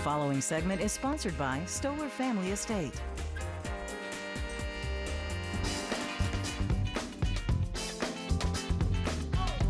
following segment is sponsored by Stoller Family Estate.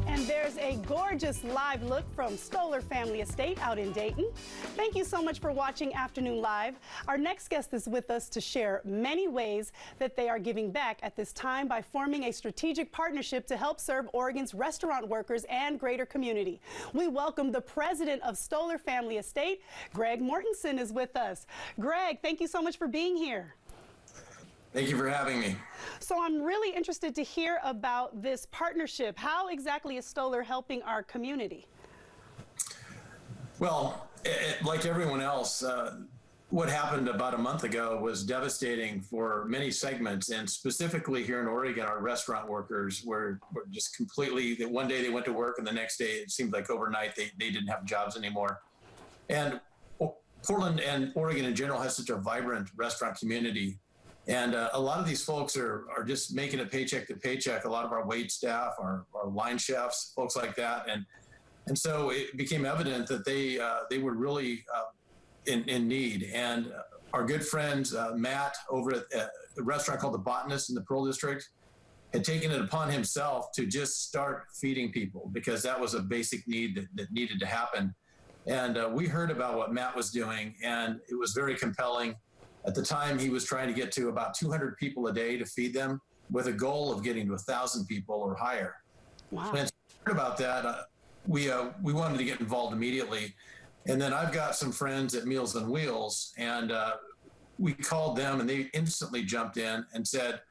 And there's a gorgeous live look from Stoller Family Estate out in Dayton. Thank you so much for watching Afternoon Live. Our next guest is with us to share many ways that they are giving back at this time by forming a strategic partnership to help serve Oregon's restaurant workers and greater community. We welcome the president of Stoller Family Estate, Greg Mortensen, is with us. Greg, thank you so much for being here. Thank you for having me. So I'm really interested to hear about this partnership. How exactly is Stoller helping our community? Well, like everyone else, what happened about a month ago was devastating for many segments, and specifically here in Oregon, our restaurant workers were just completely, one day they went to work and the next day it seemed like overnight they didn't have jobs anymore. And Portland and Oregon in general has such a vibrant restaurant community. And a lot of these folks are just making it paycheck to paycheck. A lot of our wait staff, our line chefs, folks like that. And so it became evident that they were really in need. And our good friend, Matt, over at the restaurant called the Botanist in the Pearl District, had taken it upon himself to just start feeding people because that was a basic need that needed to happen. And we heard about what Matt was doing, and it was very compelling. At the time, he was trying to get to about 200 people a day to feed them with a goal of getting to 1,000 people or higher. Wow. When I heard about that, we wanted to get involved immediately. And then I've got some friends at Meals on Wheels, and we called them, and they instantly jumped in and said,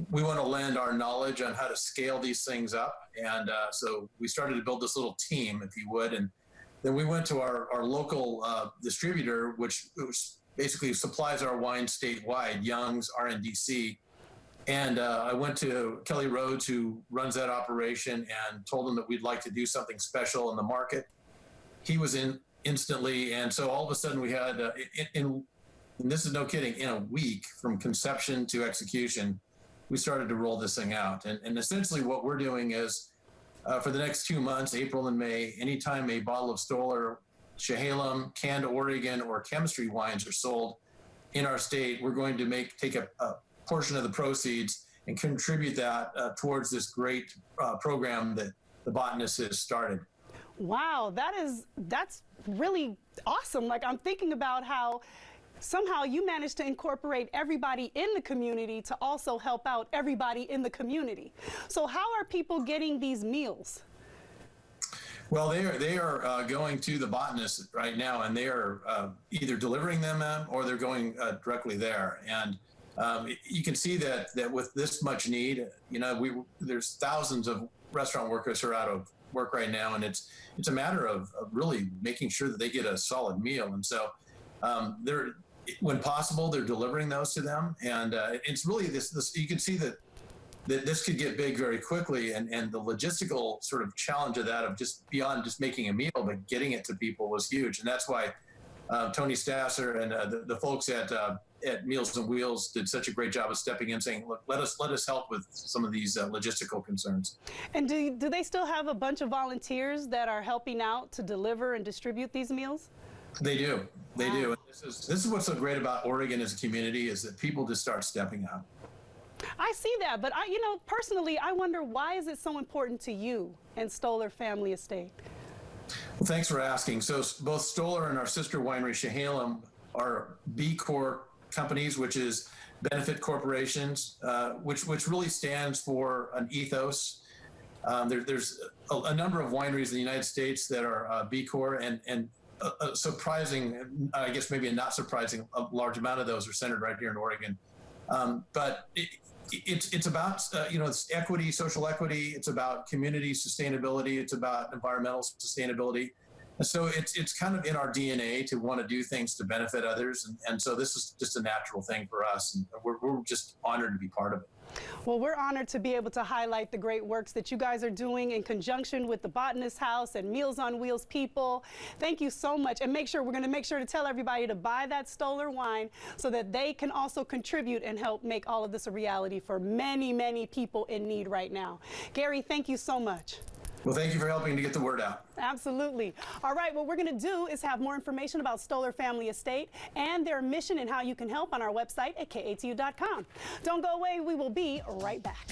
we want to lend our knowledge on how to scale these things up. And so we started to build this little team, if you would. And then we went to our local distributor, which basically supplies our wine statewide, Young's, RNDC. And I went to Kelly Rhodes, who runs that operation, and told him that we'd like to do something special in the market. He was in instantly. And so all of a sudden we had, and this is no kidding, in a week from conception to execution, we started to roll this thing out. And essentially what we're doing is for the next 2 months, April and May, anytime a bottle of Stoller, Chehalem, canned Oregon, or chemistry wines are sold in our state, we're going to take a portion of the proceeds and contribute that towards this great program that the Botanist has started. Wow, that's really awesome. Like, I'm thinking about how somehow you managed to incorporate everybody in the community to also help out everybody in the community. So how are people getting these meals? Well, they are going to the Botanist right now, and they are either delivering them or they're going directly there. And you can see that with this much need, there's thousands of restaurant workers who are out of work right now, and it's a matter of really making sure that they get a solid meal. And so when possible, they're delivering those to them. And it's really this you can see that this could get big very quickly, and the logistical sort of challenge of that, of just beyond just making a meal, but getting it to people, was huge. And that's why Tony Stasser and the folks at Meals on Wheels did such a great job of stepping in, saying, look, let us help with some of these logistical concerns. And do they still have a bunch of volunteers that are helping out to deliver and distribute these meals? They do. They do. And this is what's so great about Oregon as a community, is that people just start stepping up. I see that, but personally, I wonder, why is it so important to you and Stoller Family Estate? Well, thanks for asking. So both Stoller and our sister winery, Chehalem, are B Corp companies, which is benefit corporations, which really stands for an ethos. There's a number of wineries in the United States that are B Corp, and surprising, I guess maybe a not surprising, a large amount of those are centered right here in Oregon. But it's about, it's equity, social equity. It's about community sustainability. It's about environmental sustainability. And so it's kind of in our DNA to want to do things to benefit others. And so this is just a natural thing for us. And we're just honored to be part of it. Well, we're honored to be able to highlight the great works that you guys are doing in conjunction with the Botanist House and Meals on Wheels people. Thank you so much. And we're going to make sure to tell everybody to buy that Stoller wine so that they can also contribute and help make all of this a reality for many, many people in need right now. Gary, thank you so much. Well, thank you for helping to get the word out. Absolutely. All right, what we're going to do is have more information about Stoller Family Estate and their mission and how you can help on our website at KATU.com. Don't go away. We will be right back.